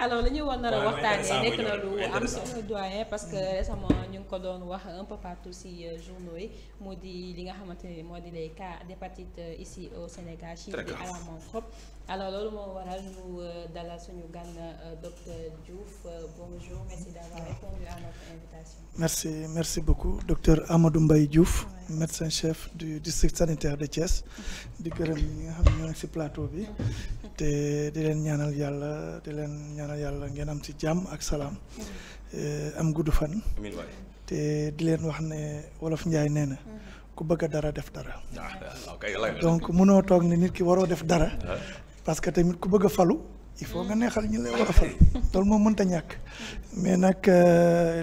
alors li ñu war nar a waxtaanee nekk na lu am solo doyen parce que récemment ñu ngi ko doon wax un peu partout ci journaux yi moo di li nga xamante ne moo di les cas d'hépatite ici au Sénégal chiffre bi alarmant trop alors loolu moo waral ñu dalal suñu gan docteur Diouf bonjour merci d'avoir répondu à notre invitation. Merci beaucoup docteur Amadou Mbaye Diouf médecin chef du district sanitaire de Thiès di gërëm ñi nga xam ne ñoo nekk ci plateau bi te di leen ñaanal yàlla ngeen am ci jàmm ak salaam am gudd fan te di leen wax ne wolof Njaay nee na ku bëgg dara def dara donc mënoo toog ne nit ki waroo def dara parce que tamit ku bëgg a falu il faut nga neexal ñi lay war a fal loolu moom mënta ñàkk mais nag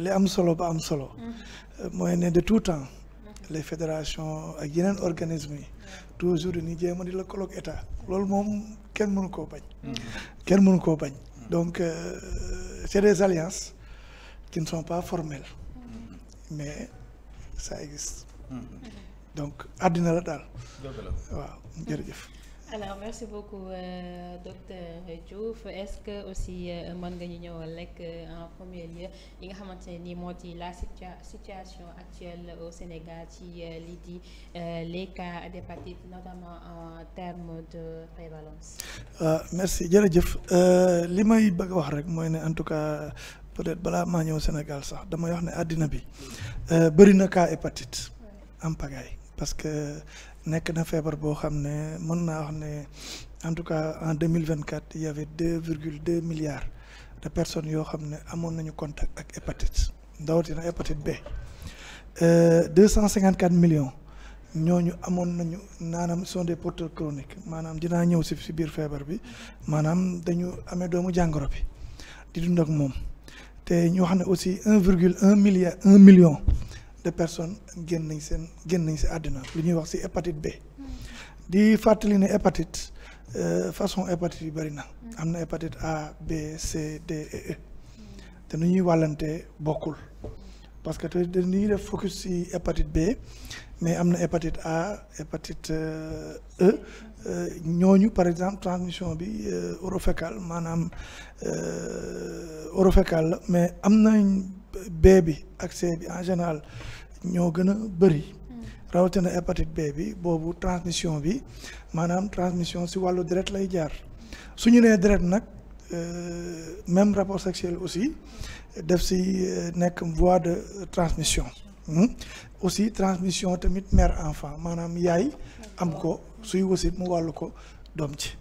li am solo ba am solo mooy ne de tout temps les fédérations ak yeneen organismes yi toujours dañuy jéem a di lëkkaloog état loolu moom kenn mënu koo bañ donc c'est des alliances qui ne sont pas formelles mais ça existe donc àddina la daal waaw jërëjëf. alors merci beaucoup docteur Diouf est-ce que aussi mën nga ñu ñëwal rek en premier lieu yi nga xamante ne nii moo di la situation actuelle au Sénégal ci lii di les cas d'hépatite notamment en termes de prévalence. merci jërëjëf li may bëgg a wax rek mooy ne en tout cas peut-être balaa maa ñëw Sénégal sax damay wax ne àddina bi bëri na cas hépatite en pagaille parce que. nekk na feebar boo xam ne mën naa wax ne en tout cas en 2024 il y avait 2,2 milliards de personnes yoo xam ne amoon nañu contact ak hépatite ndawatina hépatite B 254 millions ñooñu amoon nañu naanam sont des porteurs chroniques maanaam dinaa ñëw si biir feebar bi maanaam dañu amee doomu jàngoro bi di dund ak moom te ñu wax ne aussi 1 million de personnes génn nañ si àddina lu ñuy wax si hépatite B di fàttali ne hépatite façon hépatite yu bëri na am na hépatite A B C D et E te nu ñuy wàllante bokkul parce que te dañuy def focus si hépatite B mais am na hépatite A hépatite E ñooñu par exemple transmission bi orofécale maanaam orofécale la mais am nañ B bi ak C bi en général ñoo gën a bëri rawatina hépatite B bi boobu transmission bi maanaam transmission si wàllu deret lay jaar su ñu nee deret nag même rapport sexuel aussi def si nekk voie de transmission aussi transmission tamit mère enfant maanaam yaay am ko suy wasit mu wàllu ko doom ci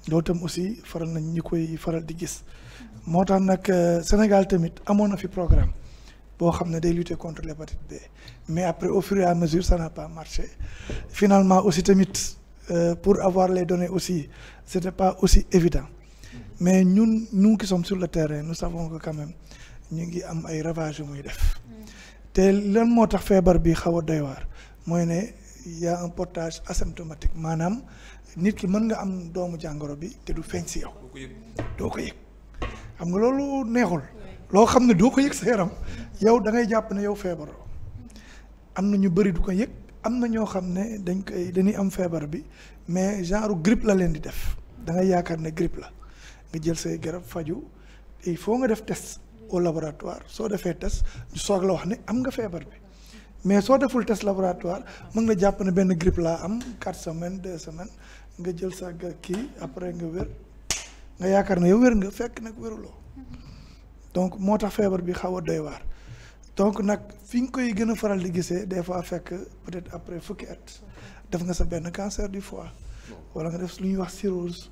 loolu tam aussi faral nañ ñi koy faral di gis moo tax nag Sénégal tamit amoon na fi programme boo xam ne day lutter contre l'hépatite B mais après au fur et à mesure ça n'a pas marché finalement aussi tamit pour avoir les données aussi c'était pas aussi évident mais ñun nous qui sommes sur le terrain nous savons que quand même ñu ngi am ay ravages yu muy def te lan moo tax feebar bi xaw a doy waar mooy ne y a un portage asymptomatique maanaam nit ki mën nga am doomu jàngoro bi te du feeñ si yow doo ko yëg xam nga loolu neexul loo xam ne doo ko yëg sa yaram yow da ngay jàpp ne yow feebaroo am na ñu bëri du ko yëg am na ñoo xam ne dañuy am feebar bi mais genre grippe la leen di def da ngay yaakaar ne grippe la nga jël say garab faju il faut nga def test au laboratoire soo defee test ñu soog la wax ne am nga feebar bi mais soo deful test laboratoire mën nga jàpp ne benn grippe laa am 4 semaines 2 semaines nga jël sa kii après nga wér nga yaakaar ne yow wér nga fekk nag wéruloo donc moo tax feebar bi xaw a doy waar donc nag fi nga koy gën a faral di gisee des fois fekk peut-être après fukki at def nga sa benn cancer du foie wala nga def lu ñuy wax cirrhose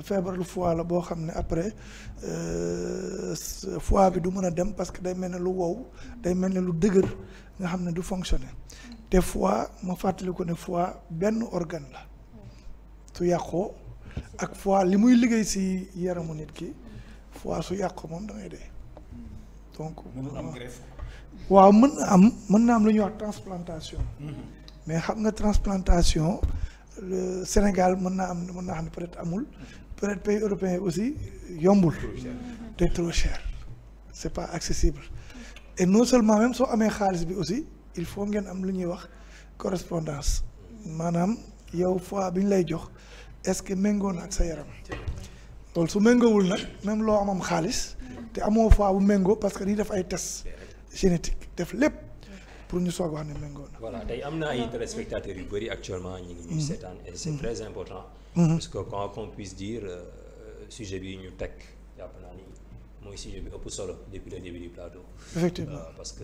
feebar lu foie la boo xam ne après foie bi du mën a dem parce que day mel ne lu wow day mel ne lu dëgër nga xam ne du fonctionner te foie ma fàttali ko ne foie benn organe la su yàqoo ak foie li muy liggéey ci yaramu nit ki foie su yàqoo moom da ngay dee donc waaw mën na am lu ñuy wax transplantation mais xam nga transplantation Sénégal mën naa xam ne peut-être amul peut-être pays européen aussi yombul te trop cher c'est pas accessible et non seulement même soo amee xaalis bi aussi il faut ngeen am lu ñuy wax correspondance maanaam yow foie bi ñu lay jox est-ce que méngoo na ak sa yaram loolu su méngoowul nag même loo amam xaalis te amoo fois bu méngoo parce que dañuy def ay tests génétique def lépp pour ñu soog wax ne méngoo na. voilà tey am na ay téléspectateurs yu bëri actuellement ñu ngi ñuy seetaan et c'est très important. parce que quand qu'on puisse dire sujet bi ñu teg jàpp naa ni mooy sujet bi ëpp solo depuis le début du plateau. effectivement parce que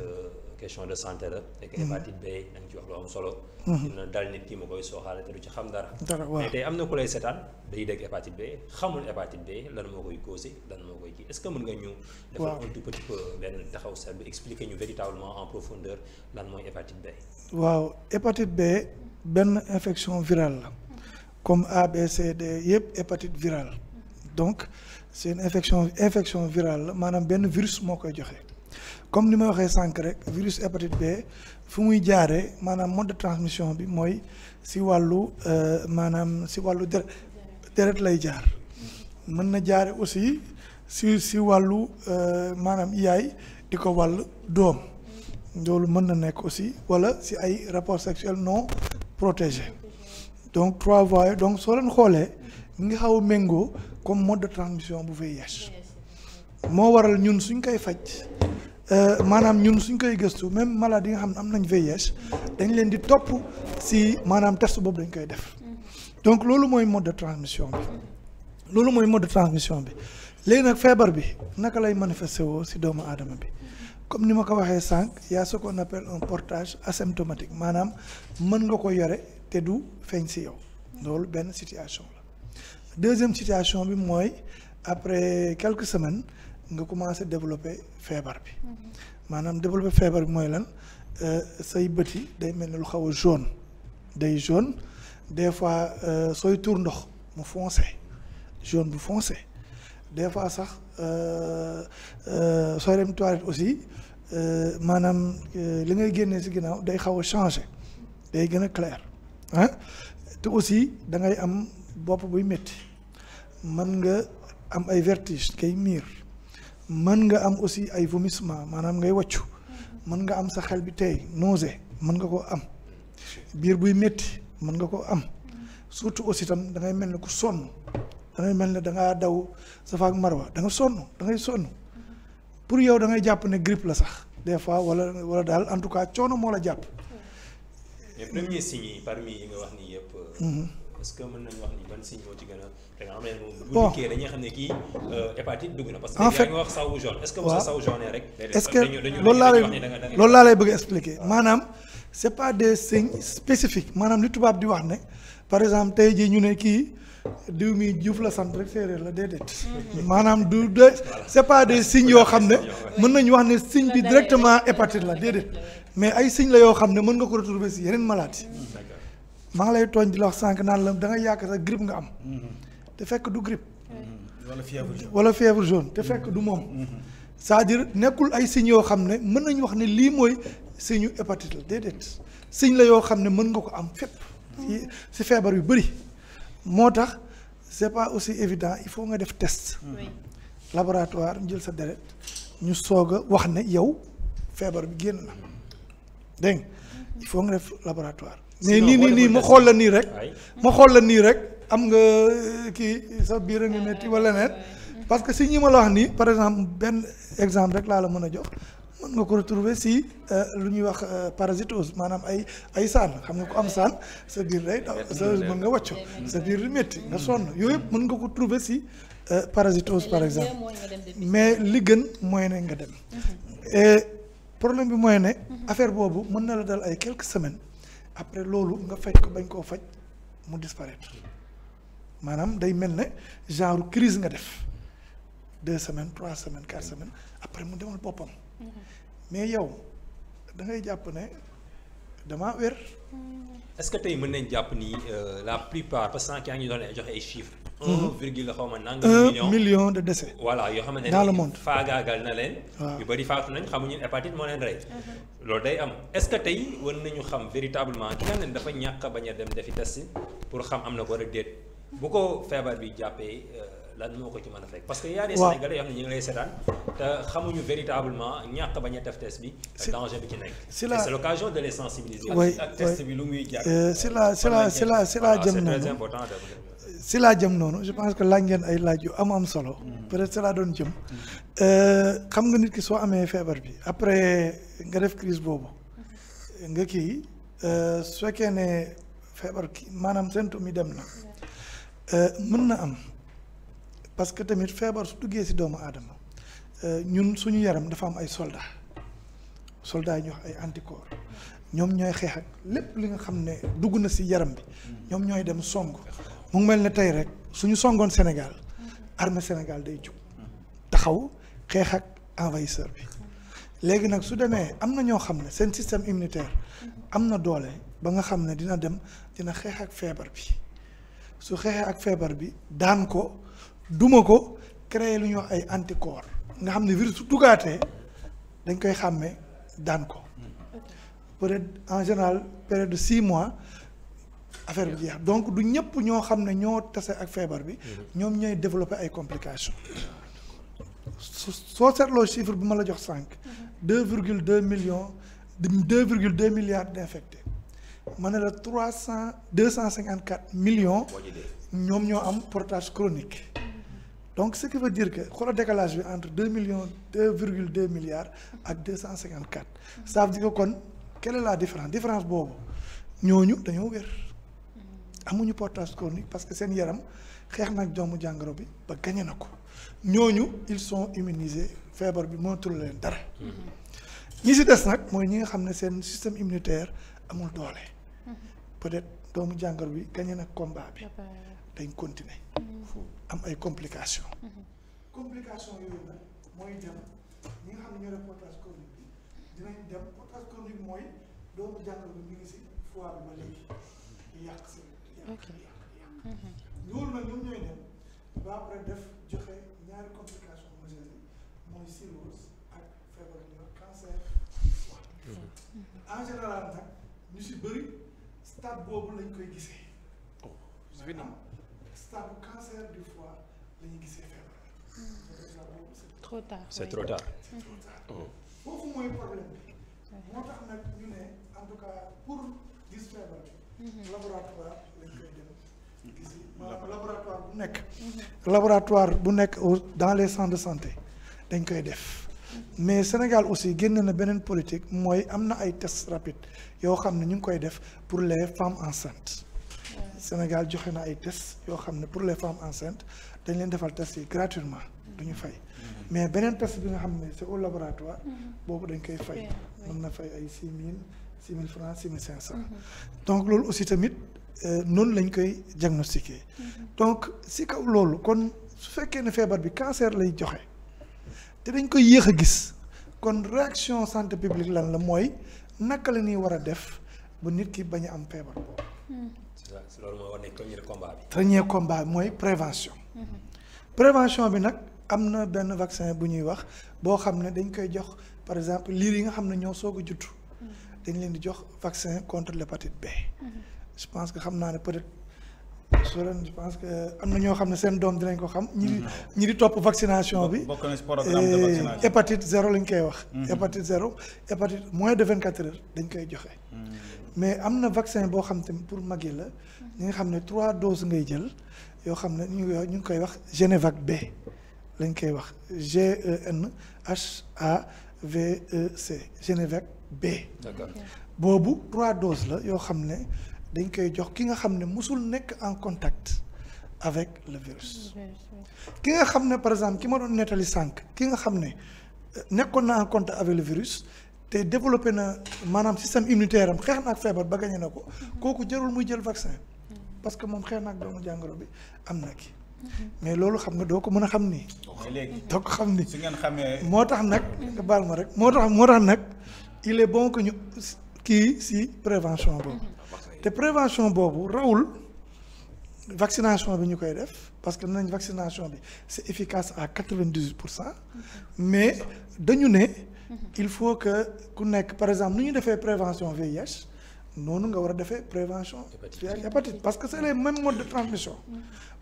question de santé la. et que hépatite B da nga ci wax lu am solo. dina dal nit ki ma koy sooxaale te du ci xam dara. waaw mais tey am na ku lay seetaan day dégg hépatite B xamul hépatite B lan moo koy causé lan moo koy kii est-ce que mën nga ñu. defal un tout petit peu benn taxaw seetlu expliquer ñu véritablement en profondeur lan mooy hépatite B. waaw hépatite B benn infection virale la comme A B C D yëpp hépatite virale donc c'est une infection virale la maanaam benn virus moo koy joxe. comme ni ma waxee sànq rek virus hépatite B fu muy jaaree maanaam mode de transmission bi mooy si wàllu maanaam si wàllu deret lay jaar mën na jaare aussi si wàllu maanaam yaay di ko wàll doom loolu mën na nekk aussi wala si ay rapports sexuels non protégés donc 3 voies donc soo leen xoolee mi ngi xaw a méngoo comme mode de transmission bu VIH moo waral ñun suñ koy faj. maanaam ñun suñ koy gëstu même maladie yi nga xam ne am nañ VIH dañ leen di topp si maanaam test boobu dañ koy def donc loolu mooy mode de transmission bi léegi nag feebar bi naka lay manifesté woo si doomu aadama bi comme ni ma ko waxee sànq y a ce qu'on appelle un portage asymptomatique maanaam mën nga ko yore te du feeñ si yow loolu benn situation la deuxième situation bi mooy après quelques semaines nga commencé développer feebar bi maanaam développer feebar bi mooy lan say bët yi day mel ni lu xaw a jaune day jaune des fois sooy tuur ndox mu foncé jaune bu foncé des fois sax sooy dem toilette aussi maanaam li ngay génnee si ginnaaw day xaw a changé day gën a clair ah te aussi da ngay am bopp buy métti mën nga am ay vertige ngay miir mën nga am aussi ay vomissement maanaam ngay wàccu mën nga am sa xel bi tey nausée mën nga ko am biir buy métti mën nga ko am surtout aussi tam da ngay mel ni ku sonn da ngay mel ne da ngaa daw Safa ak Marwa da nga sonn da ngay sonn pour yow da ngay jàpp ne grippe la sax des fois wala daal en tout cas coono moo la jàpp. mais premier signe yi parmi yi nga wax nii yëpp. est-ce que mën nañu wax ni ban signe moo ci gën a da nga xam ne moom bu dikkee dañuy xam ne kii hépatite dugg na parce que yaa ngi wax sawu jaune est-ce que bu sa sawu jaune rek est-ce que loolu laa lay bëgg expliquer maanaam c'est pas des signes spécifiques maanaam li tubaab di wax ne par exemple tey jii ñu ne kii diw mi Diouf la sant rek séeréer la déedéet maanaam du de c'est pas des signes yoo xam ne mën nañu wax ne signe bi directement hépatite la déedéet mais ay signes la yoo xam ne mën nga ko retrouver si yeneen maladies maa ngi lay tooñ di la wax sànq naan la da nga yaakaar sax grippe nga am te fekk du grippe wala fièvre jaune te fekk du moom c'est-à-dire nekkul ay signes yoo xam ne mën nañu wax ne lii mooy signe hépatite la déedéet signe la yoo xam ne mën nga ko am fépp si feebar yu bëri moo tax c'est pas aussi évident il faut nga def test laboratoire ñu jël sa deret ñu soog a wax ne yow feebar bi génn na dégg nga il faut nga def laboratoire mais nii ma xool la nii rek am nga kii sa biir a ngi metti wala leneen parce que si ñi ma la wax nii par exemple benn exemple rek laa la mën a jox mën nga ko retrouver si lu ñuy wax parasitose maanaam ay saan xam nga ko am saan sa biir day daw sa mën nga wàcco sa biir di métti nga sonn yooyu yëpp mën nga ko trouver si parasitose par exemple mais li gën mooy ne nga dem et problème bi mooy ne affaire boobu mën na la dal ay quelques semaines après loolu nga faj ko bañ koo faj mu disparaître maanaam day mel ne genre crise nga def 2 semaines 3 semaines 4 semaines après mu demal boppam mais yow da ngay jàpp ne damaa wér. est-ce que tey mën nañ jàpp ni la plupart parce que yaa ngi doon joxe ay chiffres. 1 million de décès. voilà yoo xamante ne dans le monde faagaagal na leen. yu bëri faatu nañ xamuñu hépatite moo leen rey. loolu day am est-ce que tey war nañu xam véritablement ki nga xam ne dafa ñàkk a bañ a dem defi test pour xam am na ko rek déet bu ko feebar bi jàppee lan moo ko ci mën a fekk. parce que y a des Sénégalais yoo xam ne ñu ngi lay seetaan te xamuñu véritablement ñàkk bañ a def test bi. danger bi ci nekk. c'est l'occasion de les sensibiliser. oui ak test bi lu muy jar. c'est la jëm noonu si laa jëm noonu je pense que laaj ngeen ay laaj yu am solo peut-être si laa doon jëm xam nga nit ki soo amee feebar bi après nga def crise boobu nga kii su fekkee ne feebar ki maanaam symptôme yi dem na mën na am parce que tamit feebar su duggee si doomu aadama ñun suñu yaram dafa am ay soldats yi ñu wax ay anticorps ñoom ñooy xeex ak lépp li nga xam ne dugg na si yaram bi ñoom ñooy dem song mu ngi mel ne tey rek suñu songoon Sénégal armée Sénégal day jug taxaw xeex ak envahisseur bi léegi nag su demee am na ñoo xam ne seen système immunitaire am na doole ba nga xam ne dina xeex ak feebar bi su xeexee ak feebar bi daan ko duma ko créer lu ñuy wax ay anticorps nga xam ne virus su duggaatee dañ koy xàmmee daan ko peut-être en général période de 6 mois affaire bi jeex donc du ñëpp ñoo xam ne ñoo tase ak feebar bi ñoom ñooy développer ay complications soo seetloo chiffre bi ma la jox sànq 2,2 milliards d'infectés ma ne la 254 millions ñoom ñoo am portage chronique donc ce qui veut dire que xoolal décalage bi entre 2,2 milliards ak 254 ça veut dire que kon quelle est la différence boobu ñooñu dañoo wér amuñu portage chronique parce que seen yaram xeex nag doomu jàngoro bi ba gañe na ko ñooñu ils sont immunisés feebar bi mënatul leen dara ñi si des nag mooy ñi nga xam ne seen système immunitaire amul doole peut-être doomu jàngoro bi gañe na combat bi dañ continuer am ay complications yooyu nag mooy dem ñi nga xam ne ñoo def portage chronique bi dinañ dem portage chronique mooy doomu jàngoro bi mi ngi si foie bi ba léegi yàq si yàq loolu nag ñoom ñooy dem ba après def joxe ñaari complication majeures yi mooy cirrhose ak feebar ñu wax cancer du foie en général nag ñu si bëri stade boobu lañ koy gisee stade cancer du foie la ñuy gisee feebar trop tard c'est trop tard foofu mooy problème bi moo tax nag ñu ne en tout cas pour gis feebar bi laboratoire lañ koy dem gisi maanaam laboratoire bu nekk dans les centres de santé dañ koy def mais Sénégal aussi génn na beneen politique mooy am na ay tests rapides yoo xam ne ñu ngi koy def pour les femmes enceintes Sénégal joxe na ay tests yoo xam ne pour les femmes enceintes dañ leen defal tests yi gratuitement duñu fay mais beneen test bi nga xam ne c'est au laboratoire boobu dañ koy fay mën na fay ay 6 000 francs 6 500 donc loolu aussi tamit noonu lañ koy diagnostiquer donc si kaw loolu kon su fekkee ne feebar bi cancer lay joxe te dañ koy yéex a gis kon réaction santé publique lan la mooy naka la ñuy war a def ba nit ki bañ a am feebar boobu. loolu moo war nekk premier combat bi. premier combat mooy prévention. prévention bi nag am na benn vaccin bu ñuy wax boo xam ne dañ koy jox par exemple liir yi nga xam ne ñoo soog a juddu dañ leen di jox vaccin contre l'hépatite B. je pense que xam naa ne peut-être soo leen je pense que am na ñoo xam ne seen doom dinañ ko xam. ñi di topp vaccination bi. bokk na ci programme de vaccination. hépatite 0 lañ koy wax. hépatite 0 hépatite moins de 24 heures dañ koy joxe. mais am na vaccin boo xam te pour mag yi la. ñi nga xam ne 3 doses ngay jël yoo xam ne ñu ngi koy wax Genevac B lañ koy wax GENHAVEC Genevac B. d'accord boobu 3 doses la yoo xam ne. dañ koy jox ki nga xam ne musul nekk en contact avec le virus ki nga xam ne par exemple ki ma doon nettali sànq ki nga xam ne nekkoon na en contact avec le virus te développé na maanaam système immunitaire am xeex na ak feebar ba gañe na ko kooku jarul muy jël vaccin parce que moom xeex na ak doomu jàngoro bi am na ki mais loolu xam nga doo ko mën a xam nii. léegi doo ko xam ni su ngeen xamee. moo tax nag nga baal ma rek moo tax nag il est bon que ñu kii si prévention boobu. te prévention boobu rawul vaccination bi ñu koy def parce que nañ vaccination bi c'est efficace à 98%, mais dañu ne il faut que ku nekk par exemple nu ñu defee prévention VIH noonu nga war a defee prévention hépatite parce que c'est les mêmes modes de transmission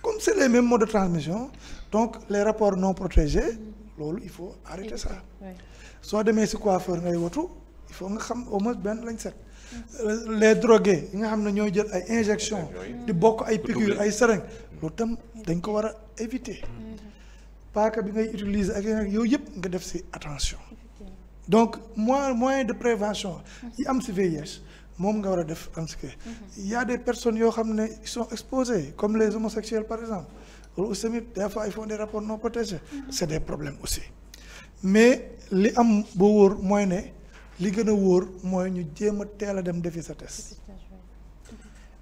comme c'est les mêmes modes de transmission donc les rapports non protégés loolu il faut arrêter ça soo demee si coiffeur ngay watu il faut nga xam au moins benn lañ set les drogués yi nga xam ne ñooy jël ay injections di bokk ay piqûres ay seringues loolu tam dañ ko war a éviter paaka bi ngay utiliser ak yeneen yooyu yëpp nga def ci attention donc moyen de prévention yi am ci VIH moom nga war a def en ce que il y a des personnes yoo xam ne ils sont exposés comme les homosexuels par exemple loolu aussi tamit des fois ils font des rapports non protégés c'est des problèmes aussi mais li am ba wóor mooy ne li gën a wóor mooy ñu jéem a teel a dem defi sa test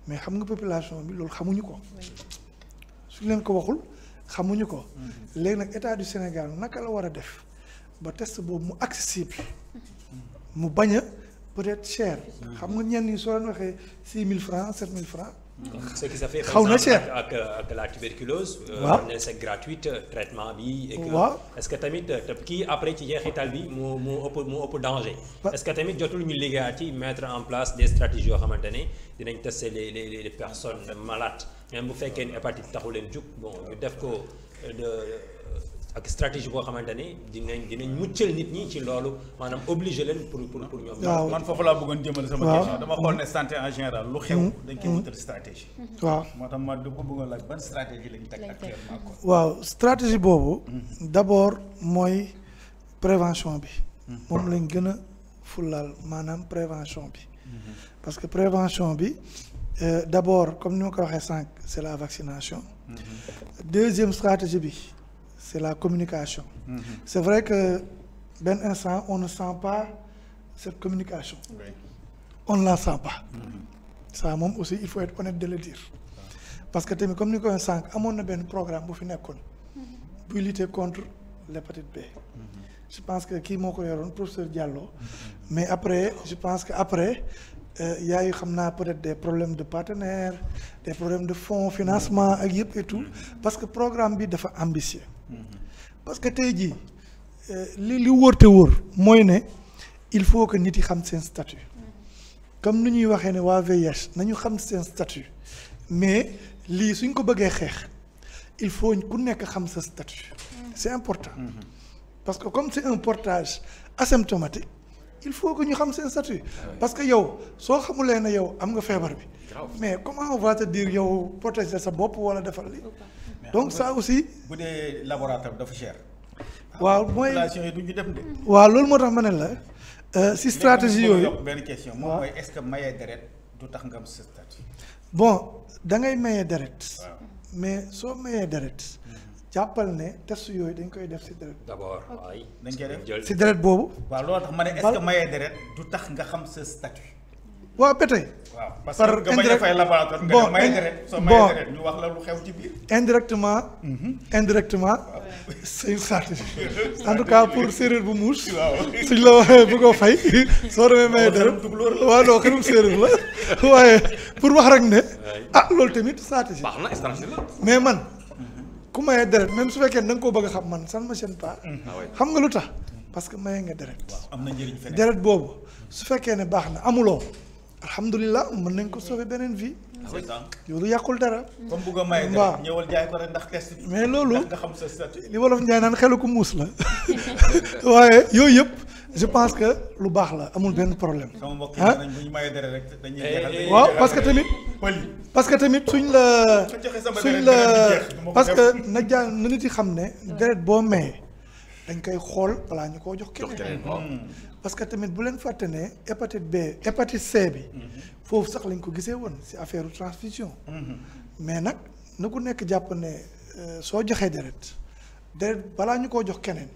mais xam nga population bi loolu xamuñu ko suñ leen ko waxul xamuñu ko léegi nag état du Sénégal naka la war a def ba test boobu mu accessible mu bañ a peut-être cher xam nga ñenn ñi soo leen waxee 6 000 francs 7 000 francs ce qui ça fait xaw na cher ak la tuberculose. waaw ne c'est gratuite traitement bi. et que waaw est-ce que tamit kii après ci jeexital bi moo ëpp danger. est-ce que tamit jotul ñu liggéeyaat ci mettre en place des stratégies yoo xamante ne dinañ tester les personnes malades même bu fekkee ne hépatite taxu leen jug bon ñu def ko ak stratégie boo xamante ne dinañ muccal nit ñi ci loolu maanaam obligé leen pour ñoom. waaw man foofu laa bëggoon jëmale sama question dama xool ne santé en général lu xew. dañ koy wutal stratégie. waaw moo tax ma du ko bëggoon laaj ban stratégie lañ teg actuellement quoi. waaw stratégie boobu d'abord mooy prévention bi moom lañ gën a fulaal maanaam prévention bi parce que prévention bi d'abord comme ni ma ko waxee sànq c'est la vaccination deuxième stratégie bi c'est la communication c'est vrai que benn instant on ne sent pas cette communication on ne la sent pas ça moom aussi il faut être honnête de le dire parce que tamit comme ni ko waxee sànq amoon na benn programme bu fi nekkoon buy lutter contre l'hépatite B je pense que kii moo ko yoroon professeur Diallo mais après je pense que après yaayu xam naa peut-être des problèmes de partenaires des problèmes de fonds financement ak yëpp et tout parce que programme bi dafa ambitieux parce que tey jii li wóor te wóor mooy ne il faut que nit yi xam seen statut comme ni ñuy waxee ne waa VIH nañu xam seen statut mais lii suñ ko bëggee xeex il faut ku nekk xam sa statut c'est important parce que comme c'est un portage asymptomatique il faut que ñu xam seen statut parce que yow soo xamulee ne yow am nga feebar bi mais comment on va te dire yow protéger sa bopp wala defal li donc ça aussi bu dee laboratoire dafa cher. waaw mooy population yi du ñu dem de. waaw loolu moo tax ma ne la si stratégie yooyu benn question moom mooy est-ce que maye deret du tax nga am sa statut. bon da ngay maye deret mais soo mayee deret jàppal ne test yooyu dañ koy def ci deret. d'abord waay. dañ koy def ci deret boobu. waaw loolu tax ma ne est-ce que maye deret du tax nga xam sa statut. waaw ba tey. waaw parce que nga bañ a fay laboratoire nga dem maye deret soo maye deret ñu wax la lu xew ci biir. indirectement c'est une stratégie en tout cas pour séeréer bu muus. suñ la waxee bu ko fay soo demee maye deret. waaw non xelum séeréer la waaye pour wax rek ne. loolu tamit stratégie. baax na stratégie la. mais man. ku mayee deret même su fekkee da nga koo bëgg a xam man ça ne me gêne pas. xam nga lu tax parce que mayee nga deret. am na njëriñ feneen deret boobu su fekkee ne baax na amuloo alhamdulilah mën nañ ko sauver beneen vie. loolu yàqul dara. comme bugg a maye deret ñëwal jaay ko rek ndax test bi. mais loolu nga xam sa statut. li wolof Njaay naan xelu ko muus la waaye yooyu yëpp je pense que lu baax la amul benn problème. sama mbokk yi nañ bu ñu mayee deret rek dañuy jeexal. waaw parce que tamit suñ la parce que na nit yi xam ne deret boo mayee dañ koy xool balaa ñu koo jox keneen parce que tamit bu leen fàtte ne hépatite C bi foofu sax lañ ko gisee woon ci affaire transfusion mais nag na ku nekk jàpp ne soo joxee deret balaa ñu koo jox keneen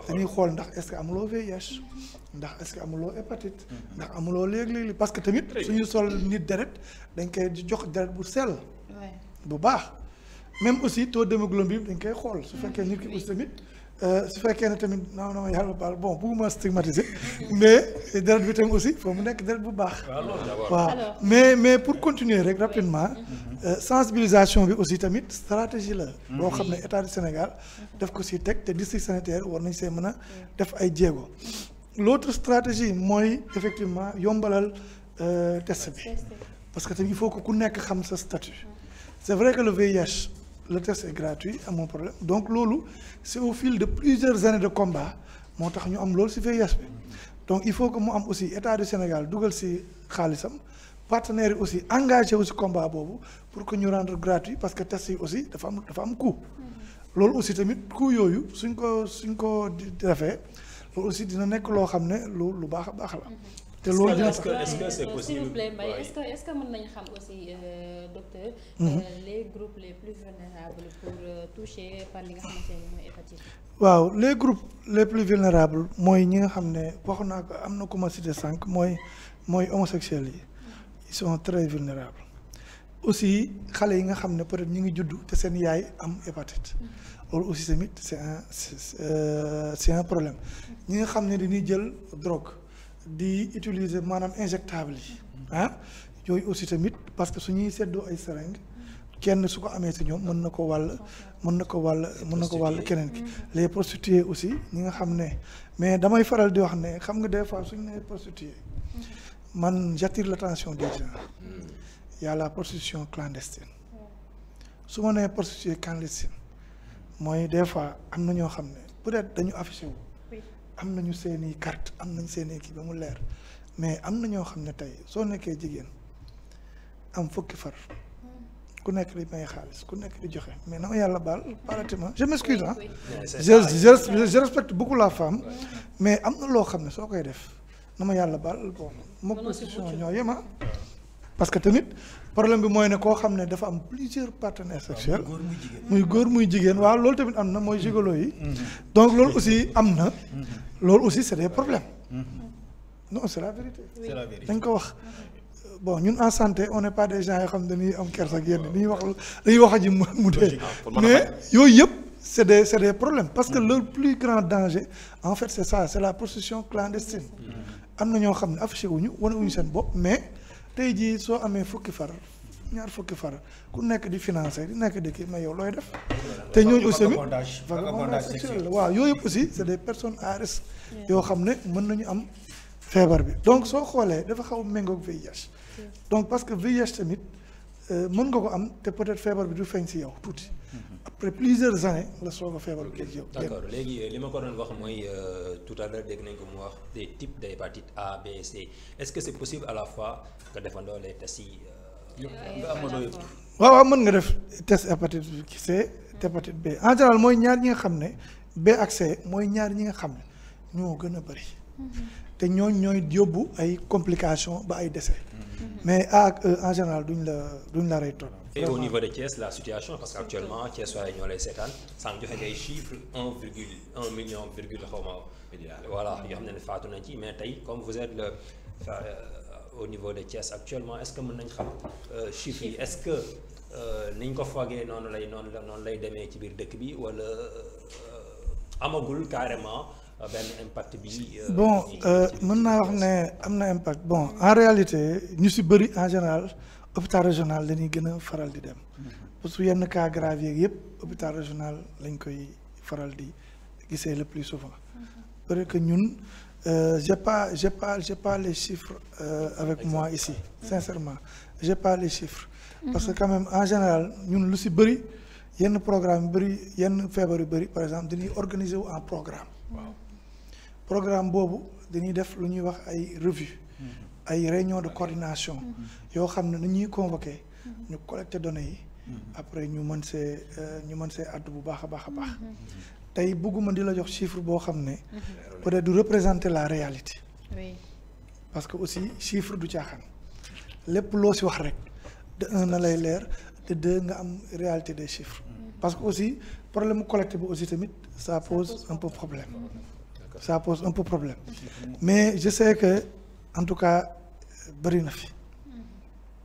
dañuy xool ndax est-ce que amuloo VIH ndax est-ce que amuloo hépatite ndax amuloo léeg-léeg parce que tamit suñu sol nit deret dañ koy jox deret bu sell bu baax même aussi taux d'hémoglobine bi dañ koy xool su fekkee nit ki aussi tamit su fekkee ne tamit non yàlla baal bon bugguma stigmatiser mais deret bi tamit aussi foo mu nekk deret bu baax waaw mais pour continuer rek rapidement sensibilisation bi aussi tamit stratégie la boo xam ne état du Sénégal daf ko si teg te district sanitaire war nañ see mën a def ay jéego l'autre stratégie mooy effectivement yombalal test bi parce que tamit il faut que ku nekk xam sa statut c'est vrai que le VIH le test est gratuit amoo problème donc loolu c'est au fil de plusieurs années de combat moo tax ñu am loolu ci VIH bi donc il faut que mu am aussi état du Sénégal dugal ci xaalisam partenaires yi aussi engagé aussi combat boobu pour que ñu rendre gratuit parce que test yi aussi dafa am coût. loolu aussi tamit coût yooyu suñ ko defee loolu aussi dina nekk loo xam ne lu baax a baax la. te loolu dina est-ce que c'est possible s'il vous plaît Mbaye est-ce que mën nañu xam aussi docteur. les groupes les plus vulnérables pour toucher par li nga xamante ne mooy hépatite. waaw les groupes les plus vulnérables mooy ñi nga xam ne wax naa ko am na ku ma cité sànq mooy homosexuels yi. ils sont très vulnérables aussi xale yi nga xam ne peut-être ñu ngi juddu te seen yaay am hépatite loolu aussi tamit c'est un problème ñi nga xam ne dañuy jël drogue di utiliser maanaam injectable yi yooyu aussi tamit parce que su ñuy seddoo ay seringue kenn su ko amee ci ñoom mën na ko wàll keneen ki les prostituées aussi ñi nga xam ne mais damay faral di wax ne xam nga des fois suñu nee prostituée man j'attire l'attention des gens il y a la prostitution clandestine su ma nee prostituée clandestine mooy des fois am na ñoo xam ne peut-être dañu affiché wu am nañu seeni carte am nañ seeni kii ba mu leer mais am na ñoo xam ne tey soo nekkee jigéen am fukki far ku nekk di may xaalis ku nekk di joxe mais na ma yàlla baal paratima je m'excuse je respecte beaucoup la femme mais am na loo xam ne soo koy def na ma yàlla baal bon mook prostitution ñoo yema parce que tamit problème bi mooy ne koo xam ne dafa am plusieurs partenaires sexuels muy góor muy jigéen waaw loolu tamit am na mooy gigolo yi donc loolu aussi am na loolu aussi c'est des problèmes non c'est la vérité dañ ko wax bon ñun en santé on n'est pas des gens yoo xam ne dañuy am kersa ak yenn dañuy wax aji mu dee mais yooyu yëpp c'est des problèmes parce que le plus grand danger en fait c'est ça c'est la prostitution clandestine am na ñoo xam ne affiché wuñu wane wuñu seen bopp mais tey jii soo amee fukki far ñaar fukki far ku nekk di financer di nekk di kii mais yow looy def te ñooñu aussi tamit vagabondage sexuel la waaw yooyu yëpp aussi c'est des personnes à risque yoo xam ne mën nañu am feebar bi donc soo xoolee dafa xaw méngoog VIH donc parce que VIH tamit mën nga ko am te peut-être feebar bi du feeñ ci yow tuuti après plusieurs années la soog a feebar bi ci yow. d'accord léegi li ma ko doon wax mooy tout à l'heure dégg nañ ko mu wax des types d'hépatite A B C est-ce que c'est possible à la fois nga defandoo les tests yi nga amandoo yëpp. waaw mën nga def test hépatite C hépatite B en général mooy ñaar ñi nga xam ne B ak C mooy ñaar ñi nga xam ne ñoo gën a bari te ñooy yóbbu ay complications ba ay décès mais A ak E en général duñ la rey toog. Et au niveau de Thiès la situation parce que actuellement Thiès waaye ñoo lay seetaan sànq joxe ngay chiffre 1,1 million xaw ma voilà yoo xam ne faatu nañ ci mais tey comme vous êtes au niveau de Thiès actuellement est-ce que mën nañ xam chiffres yi est-ce que niñ ko foogee noonu lay demee ci biir dëkk bi wala amagul carrément benn impact bi. bon mën naa wax ne am na impact bon en réalité ñu ci bëri en général hôpital régional lañuy gën a faral di dem parce que yenn cas grave yeeg yëpp hôpital régional lañ koy faral di gisee le plus souvent parce que ñun j'ai pas les chiffres avec moi ici sincèrement j'ai pas les chiffres parce que quand même en général ñun lu ci bëri yenn programme yu bëri yenn feebar yu bëri par exemple dañuy organiser wu en programme boobu dañuy def lu ñuy wax ay revue ay réunion de coordination yoo xam ne nañuy convoquer ñu collecter données yi après ñu mën see àddu bu baax a baax tey bëgguma di la jox chiffre boo xam ne peut-être du représenter la réalité parce que aussi chiffre du caaxaan lépp loo ci wax rek de un na lay leer de deux nga am réalité des chiffres parce que aussi problème mu collecte bi aussi tamit ça pose un peu problème mais je sais que en tout cas bëri na fi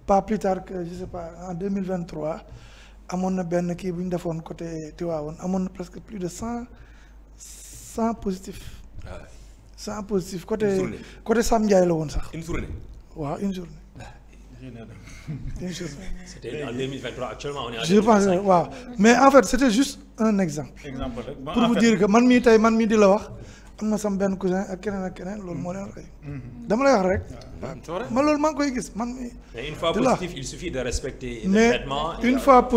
pas plus tard que je sais pas en 2023 amoon na benn kii bu ñu defoon côté Tivaouane amoon na presque plus de 100 positifs. 100 positifs côté Sam Ndiaye la woon sax. une journée. waaw une journée. C'était en 2023 actuellement on est en 2025. Je pense waaw mais en fait c'était juste un exemple. Pour vous dire que man mii di la wax. am na sama benn cousin ak keneen loolu moo leen rey. dama lay wax rek. man loolu maa ngi koy gis man. mais une fois positif il suffit de respecter le traitement. mais une fois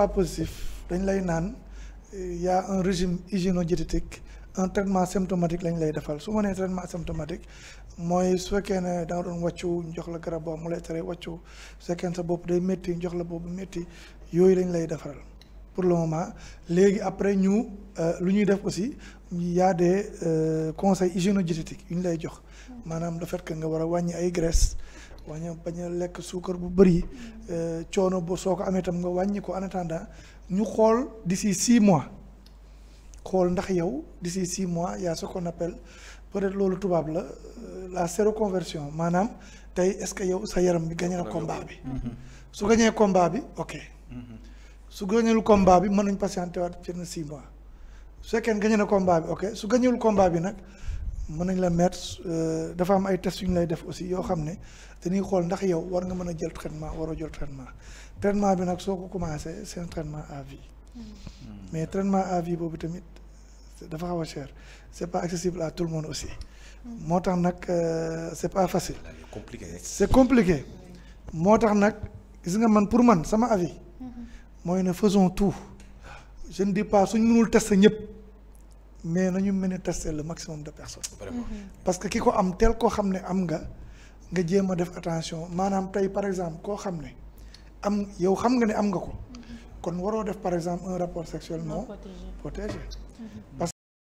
positif dañ lay naan y a un régime hygiéno-diététique un traitement symptomatique lañ lay defal su ma nee traitement symptomatique mooy su fekkee ne da nga doon wàccu ñu jox la garab boobu mu lay tere wàccu su fekkee ne sa bopp day métti ñu jox la boobu métti yooyu lañ lay defaral pour le moment léegi après ñu lu ñuy def aussi y a des conseils hygiéno-diététiques yu ñu lay jox maanaam le fait que nga war a wàññi ay graisse wàññi bañ a lekk suukar bu bëri coono bu soo ko amee tam nga wàññi ko en attendant ñu xool d'ici 6 mois xool ndax yow d'ici 6 mois y a ce qu'on appelle peut-être loolu tubaab la séroconversion maanaam tey est-ce que yow sa yaram bi gagné na combat bi su gañee combat bi ok su gañewul combat bi mën nañ patienté waat ci 6 mois su fekkee ne gagné na combat bi ok su gañewul combat bi nag mën nañ la mettre dafa am ay tests yu ñu lay def aussi yoo xam ne dañuy xool ndax yow war nga mën a jël traitement waroo jël traitement bi nag soo ko commencé c'est un traitement à vie mais traitement à vie boobu tamit dafa xaw a cher c'est pas accessible à tout le monde aussi moo tax nag c'est pas facile c'est compliqué moo tax nag gis nga man pour man sama avis mooy ne faisons tout je ne dis pas suñ mënul tester ñëpp mais nañu mën a tester le maximum de personnes parce que ki ko am tel koo xam ne am nga jéem a def attention maanaam tey par exemple koo xam ne am yow xam nga ne am nga ko kon waroo def par exemple un rapport sexuel non protégé